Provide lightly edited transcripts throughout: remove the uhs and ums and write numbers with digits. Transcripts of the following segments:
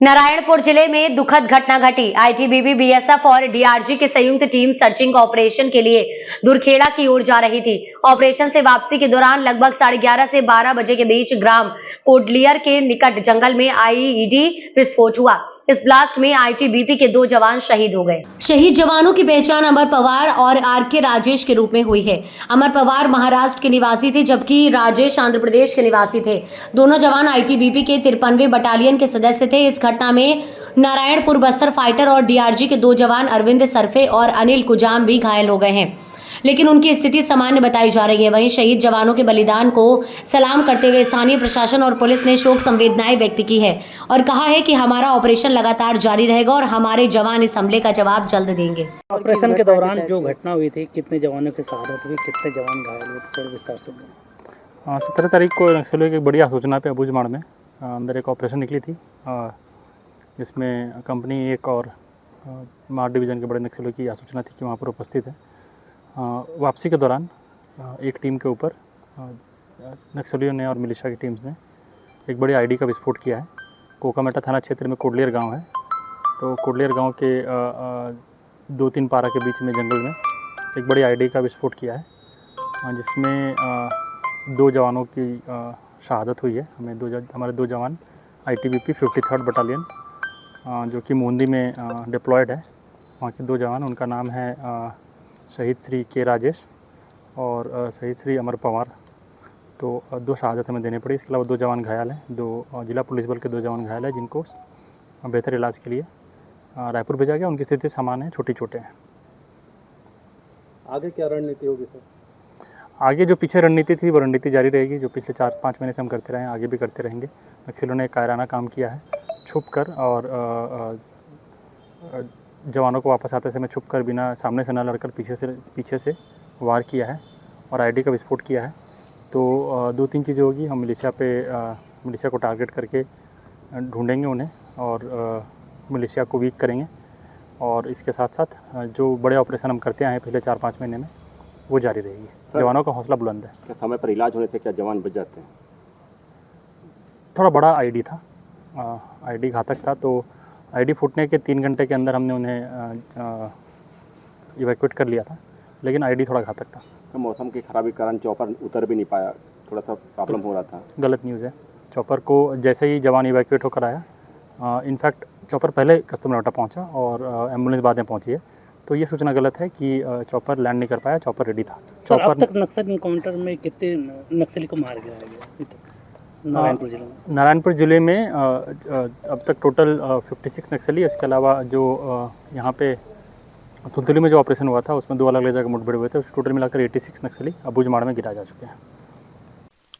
नारायणपुर जिले में दुखद घटना घटी। आईटीबीपी, बीएसएफ और डीआरजी की संयुक्त टीम सर्चिंग ऑपरेशन के लिए दुरखेड़ा की ओर जा रही थी। ऑपरेशन से वापसी के दौरान लगभग 11:30 से 12 बजे के बीच ग्राम कोडलियर के निकट जंगल में आईईडी विस्फोट हुआ। इस ब्लास्ट में आईटीबीपी के 2 जवान शहीद हो गए। शहीद जवानों की पहचान अमर पवार और आरके राजेश के रूप में हुई है। अमर पवार महाराष्ट्र के निवासी थे, जबकि राजेश आंध्र प्रदेश के निवासी थे। दोनों जवान आईटीबीपी के 53वें बटालियन के सदस्य थे। इस घटना में नारायणपुर बस्तर फाइटर और डीआरजी के 2 जवान अरविंद सरफे और अनिल कुजाम भी घायल हो गए हैं, लेकिन उनकी स्थिति सामान्य बताई जा रही है। वहीं शहीद जवानों के बलिदान को सलाम करते हुए स्थानीय प्रशासन और पुलिस ने शोक संवेदनाएं व्यक्त की है और कहा है कि हमारा ऑपरेशन लगातार जारी रहेगा और हमारे जवान इस हमले का जवाब जल्द देंगे। ऑपरेशन के दौरान जो घटना हुई थी, कितने जवानों की शहादत हुई, कितने जवान घायल हुए, थोड़ा विस्तार से बताएं। 17 तारीख को नक्सलियों की बढ़िया सूचना पे अबूझमाड़ में अंदर एक ऑपरेशन निकली थी, जिसमें कंपनी 1 और मार डिवीज़न के बड़े नक्सलियों की सूचना थी कि वहाँ पर उपस्थित है। वापसी के दौरान एक टीम के ऊपर नक्सलियों ने और मिलिशिया की टीम्स ने एक बड़ी आईडी का विस्फोट किया है। कोकामेटा थाना क्षेत्र में कोडलियर गांव है, तो कोडलियर गांव के 2-3 पारा के बीच में जंगल में एक बड़ी आईडी का विस्फोट किया है, जिसमें 2 जवानों की शहादत हुई है। हमारे 2 जवान आईटीबीपी 53rd बटालियन जो कि मोंदी में डिप्लॉयड है, वहाँ के 2 जवान, उनका नाम है शहीद श्री के राजेश और शहीद श्री अमर पवार। तो 2 शहादत हमें देने पड़ी। इसके अलावा 2 जवान घायल हैं, 2 जिला पुलिस बल के 2 जवान घायल हैं, जिनको बेहतर इलाज के लिए रायपुर भेजा गया। उनकी स्थिति सामान्य है, छोटी चोटें हैं। आगे क्या रणनीति होगी सर? आगे जो पीछे रणनीति थी वो रणनीति जारी रहेगी, जो पिछले 4-5 महीने से हम करते रहे हैं, आगे भी करते रहेंगे। नक्सलियों ने कायराना काम किया है, छुप कर और जवानों को वापस आते समय छुप कर, बिना सामने से न लड़कर पीछे से वार किया है और आईडी का विस्फोट किया है। तो 2-3 चीज़ें होगी। हम मिलिशिया को टारगेट करके ढूंढेंगे उन्हें और मिलिशिया को वीक करेंगे, और इसके साथ साथ जो बड़े ऑपरेशन हम करते आए हैं पिछले 4-5 महीने में, वो जारी रहेगी। जवानों का हौसला बुलंद है। क्या समय पर इलाज होने से क्या जवान बच जाते हैं? थोड़ा बड़ा आईडी था, आईडी घातक था, तो आईडी फूटने के 3 घंटे के अंदर हमने उन्हें इवैक्यूएट कर लिया था, लेकिन आईडी थोड़ा घातक था। तो मौसम की खराबी के कारण चॉपर उतर भी नहीं पाया, थोड़ा सा प्रॉब्लम हो रहा था। गलत न्यूज़ है। चॉपर को जैसे ही जवान इवैक्यूएट होकर आया, इनफैक्ट चॉपर पहले कस्तूरनाटा पहुंचा और एम्बुलेंस बाद में पहुंची है, तो ये सूचना गलत है कि चॉपर लैंड नहीं कर पाया। चॉपर रेडी था। सर, अब तक नक्सल इनकाउंटर में कितने नक्सली को मार गया है नारायणपुर जिले में? नारायणपुर जिले में अब तक टोटल 56 नक्सली। इसके अलावा जो यहाँ पे तुलतुली में जो ऑपरेशन हुआ था, उसमें 2 अलग-अलग जगह मुठभेड़ हुए थे। टोटल मिलाकर 86 नक्सली अबूझमाड़ में गिराए जा चुके हैं।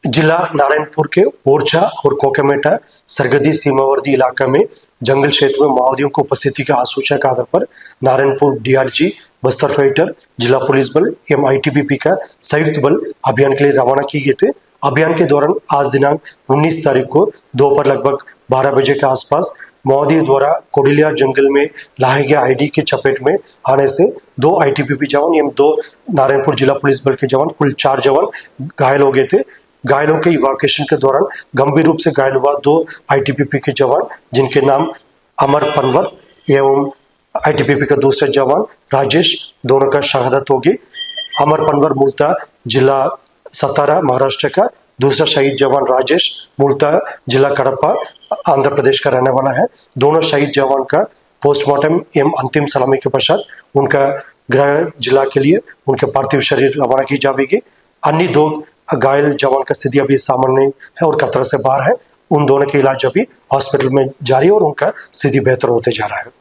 जिला नारायणपुर के ओरछा और कोकामेटा सरहदी सीमावर्ती इलाका में जंगल क्षेत्र में माओवादियों की उपस्थिति के आसूचना के आधार पर नारायणपुर डीआरजी, बस्तर फाइटर, जिला पुलिस बल एवं आईटीबीपी का संयुक्त बल अभियान के लिए रवाना किए गए थे। अभियान के दौरान आज दिनांक 19 तारीख को दोपहर लगभग 12 बजे के आसपास माओवादियों द्वारा कोडलिया जंगल में लाए गए आईडी की चपेट में आने से 2 आईटीबीपी जवान एवं 2 नारायणपुर जिला पुलिस बल के जवान, कुल 4 जवान घायल हो गए थे। घायलों के इवैक्यूएशन के दौरान गंभीर रूप से घायल हुआ 2 आईटीबीपी के जवान, जिनके नाम अमर पनवर एवं आईटीबीपी का दूसरा जवान राजेश, दोनों का शहादत होगी। अमर पनवर मूलतः जिला सतारा महाराष्ट्र का, दूसरा शहीद जवान राजेश मूलतः जिला कड़प्पा आंध्र प्रदेश का रहने वाला है। दोनों शहीद जवान का पोस्टमार्टम एवं अंतिम सलामी के पश्चात उनका गृह जिला के लिए उनके पार्थिव शरीर रवाना की जाएगी। अन्य 2 घायल जवान का स्थिति अभी सामान्य है और खतरे से बाहर है। उन दोनों का इलाज अभी हॉस्पिटल में जारी है और उनका स्थिति बेहतर होते जा रहा है।